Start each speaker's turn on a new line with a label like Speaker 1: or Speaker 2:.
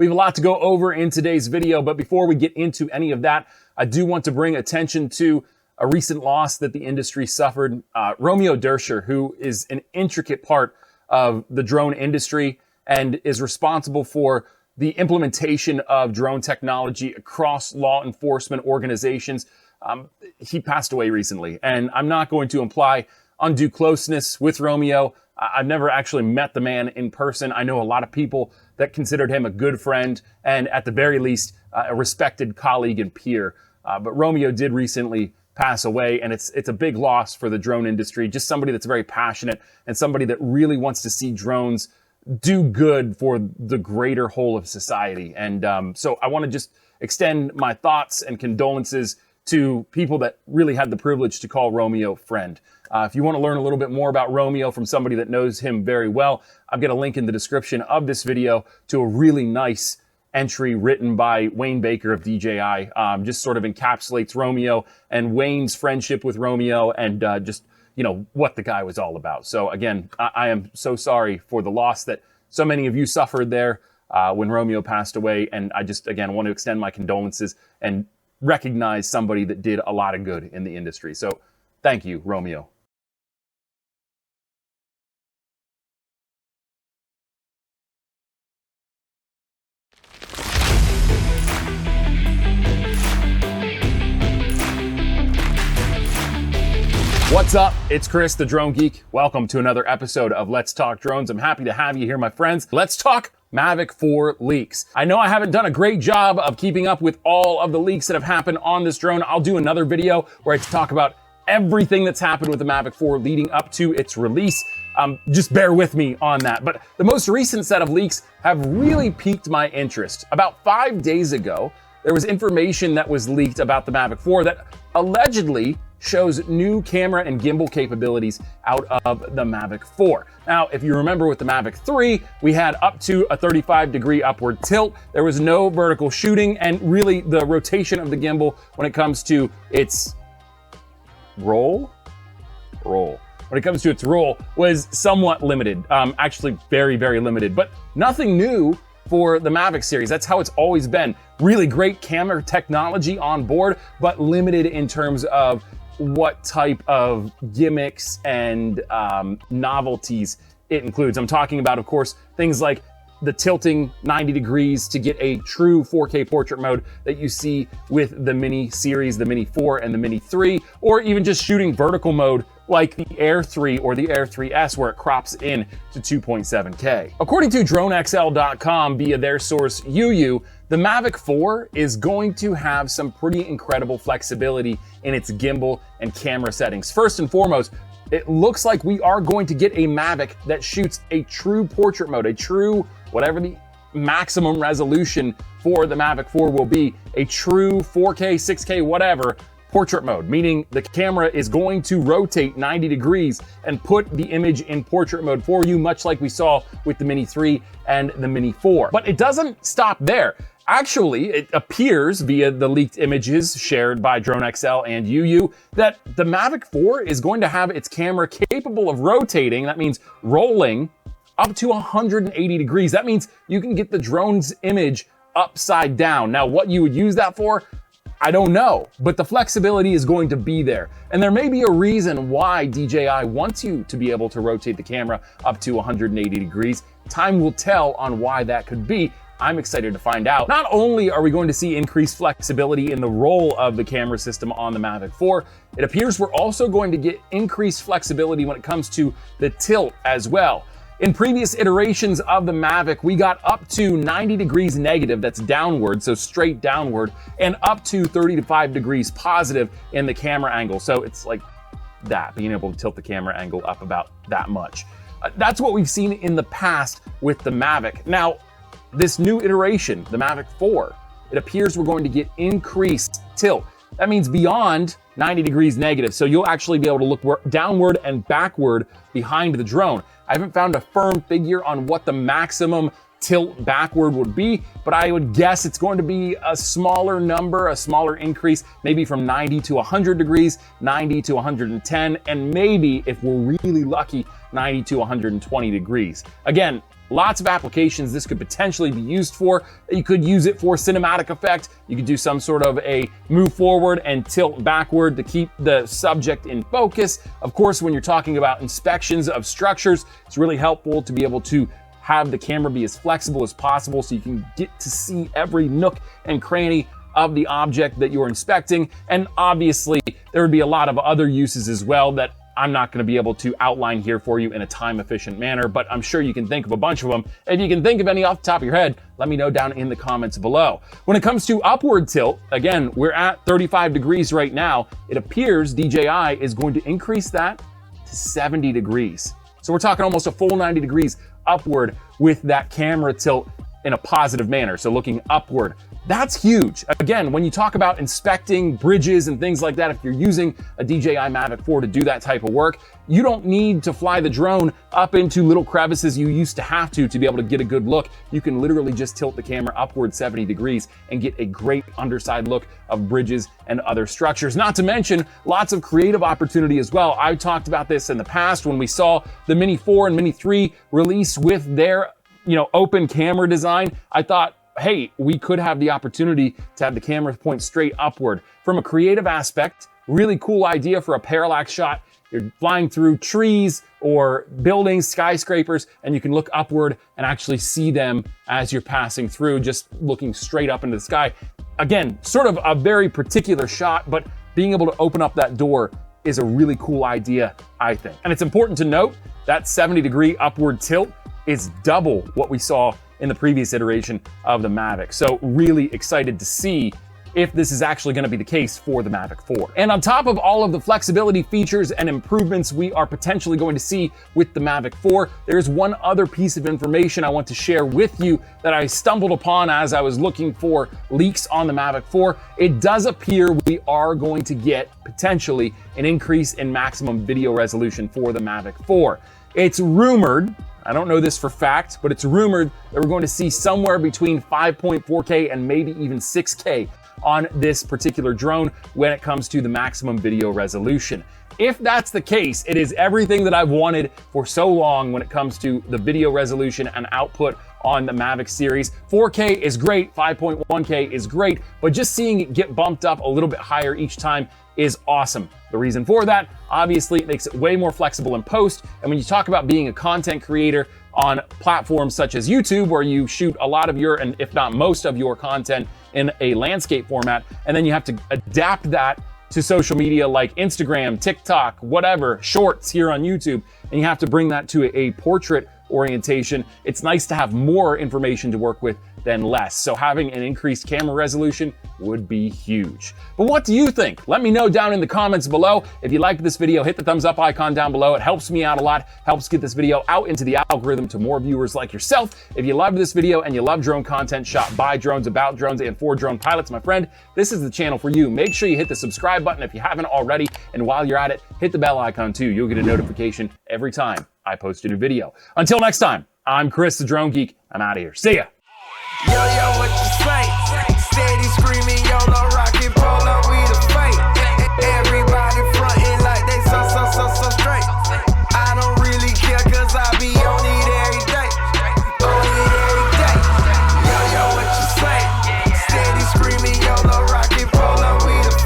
Speaker 1: We have a lot to go over in today's video, but before we get into any of that, I do want to bring attention to a recent loss that the industry suffered. Romeo Durscher, who is an intricate part of the drone industry and is responsible for the implementation of drone technology across law enforcement organizations. He passed away recently, and I'm not going to imply undue closeness with Romeo. I've never actually met the man in person. I know a lot of people that considered him a good friend and at the very least a respected colleague and peer. But Romeo did recently pass away, and it's a big loss for the drone industry. Just somebody that's very passionate and somebody that really wants to see drones do good for the greater whole of society. And so I want to just extend my thoughts and condolences to people that really had the privilege to call Romeo friend. If you want to learn a little bit more about Romeo from somebody that knows him very well, I've got a link in the description of this video to a really nice entry written by Wayne Baker of DJI. Just sort of encapsulates Romeo and Wayne's friendship with Romeo and just, you know, what the guy was all about. So again, I am so sorry for the loss that so many of you suffered there when Romeo passed away. And I just, again, want to extend my condolences and recognize somebody that did a lot of good in the industry. So thank you, Romeo. What's up? It's Chris, the Drone Geek. Welcome to another episode of Let's Talk Drones. I'm happy to have you here, my friends. Let's talk Mavic 4 leaks. I know I haven't done a great job of keeping up with all of the leaks that have happened on this drone. I'll do another video where I talk about everything that's happened with the Mavic 4 leading up to its release. Just bear with me on that. But the most recent set of leaks have really piqued my interest. About 5 days ago, there was information that was leaked about the Mavic 4 that allegedly shows new camera and gimbal capabilities out of the Mavic 4. Now, if you remember with the Mavic 3, we had up to a 35-degree upward tilt. There was no vertical shooting, and really the rotation of the gimbal when it comes to its roll. When it comes to its roll was somewhat limited, actually very, very limited, but nothing new for the Mavic series. That's how it's always been. Really great camera technology on board, but limited in terms of what type of gimmicks and novelties it includes. I'm talking about, of course, things like the tilting 90 degrees to get a true 4K portrait mode that you see with the Mini series, the Mini 4 and the Mini 3, or even just shooting vertical mode like the Air 3 or the Air 3S where it crops in to 2.7K. According to DroneXL.com via their source UU, the Mavic 4 is going to have some pretty incredible flexibility in its gimbal and camera settings. First and foremost, it looks like we are going to get a Mavic that shoots a true portrait mode, a true, whatever the maximum resolution for the Mavic 4 will be, a true 4K, 6K, whatever, portrait mode, meaning the camera is going to rotate 90 degrees and put the image in portrait mode for you, much like we saw with the Mini 3 and the Mini 4. But it doesn't stop there. Actually, it appears via the leaked images shared by DroneXL and UU that the Mavic 4 is going to have its camera capable of rotating, that means rolling, up to 180 degrees. That means you can get the drone's image upside down. Now, what you would use that for, I don't know, but the flexibility is going to be there. And there may be a reason why DJI wants you to be able to rotate the camera up to 180 degrees. Time will tell on why that could be. I'm excited to find out. Not only are we going to see increased flexibility in the roll of the camera system on the Mavic 4, it appears we're also going to get increased flexibility when it comes to the tilt as well. In previous iterations of the Mavic, we got up to 90 degrees negative, that's downward, so straight downward, and up to 35 degrees positive in the camera angle. So it's like that, being able to tilt the camera angle up about that much. That's what we've seen in the past with the Mavic. Now, this new iteration, the Mavic 4, it appears we're going to get increased tilt. That means beyond 90 degrees negative. So you'll actually be able to look downward and backward behind the drone. I haven't found a firm figure on what the maximum tilt backward would be, but I would guess it's going to be a smaller number, a smaller increase, maybe from 90 to 100 degrees, 90 to 110, and maybe, if we're really lucky, 90 to 120 degrees. Again, lots of applications this could potentially be used for. You could use it for cinematic effect. You could do some sort of a move forward and tilt backward to keep the subject in focus. Of course, when you're talking about inspections of structures, it's really helpful to be able to have the camera be as flexible as possible so you can get to see every nook and cranny of the object that you're inspecting. And obviously, there would be a lot of other uses as well that I'm not going to be able to outline here for you in a time-efficient manner, but I'm sure you can think of a bunch of them. If you can think of any off the top of your head, let me know down in the comments below. When it comes to upward tilt, again, we're at 35 degrees right now. It appears DJI is going to increase that to 70 degrees. So we're talking almost a full 90 degrees upward with that camera tilt in a positive manner. So looking upward. That's huge. Again, when you talk about inspecting bridges and things like that, if you're using a DJI Mavic 4 to do that type of work, you don't need to fly the drone up into little crevices you used to have to be able to get a good look. You can literally just tilt the camera upward 70 degrees and get a great underside look of bridges and other structures. Not to mention lots of creative opportunity as well. I talked about this in the past when we saw the Mini 4 and Mini 3 release with their, open camera design. I thought, hey, we could have the opportunity to have the camera point straight upward. From a creative aspect, really cool idea for a parallax shot. You're flying through trees or buildings, skyscrapers, and you can look upward and actually see them as you're passing through, just looking straight up into the sky. Again, sort of a very particular shot, but being able to open up that door is a really cool idea, I think. And it's important to note that 70-degree upward tilt is double what we saw in the previous iteration of the Mavic. So really excited to see if this is actually going to be the case for the Mavic 4. And on top of all of the flexibility features and improvements we are potentially going to see with the Mavic 4, there's one other piece of information I want to share with you that I stumbled upon as I was looking for leaks on the Mavic 4. It does appear we are going to get potentially an increase in maximum video resolution for the Mavic 4. It's rumored, I don't know this for fact, but it's rumored that we're going to see somewhere between 5.4K and maybe even 6K on this particular drone when it comes to the maximum video resolution. If that's the case, it is everything that I've wanted for so long when it comes to the video resolution and output on the Mavic series. 4K is great, 5.1K is great, but just seeing it get bumped up a little bit higher each time is awesome. The reason for that, obviously, it makes it way more flexible in post. And when you talk about being a content creator on platforms such as YouTube, where you shoot a lot of your, and if not most of your content in a landscape format, and then you have to adapt that to social media like Instagram, TikTok, whatever, shorts here on YouTube, and you have to bring that to a portrait orientation, it's nice to have more information to work with than less. So having an increased camera resolution would be huge. But what do you think? Let me know down in the comments below. If you liked this video, hit the thumbs up icon down below. It helps me out a lot, helps get this video out into the algorithm to more viewers like yourself. If you loved this video and you love drone content shot by drones, about drones, and for drone pilots, my friend, this is the channel for you. Make sure you hit the subscribe button if you haven't already. And while you're at it, hit the bell icon too. You'll get a notification every time I post a new video. Until next time, I'm Chris the Drone Geek. I'm out of here. See ya.
Speaker 2: Yo, what you say? Steady screaming, YOLO rock.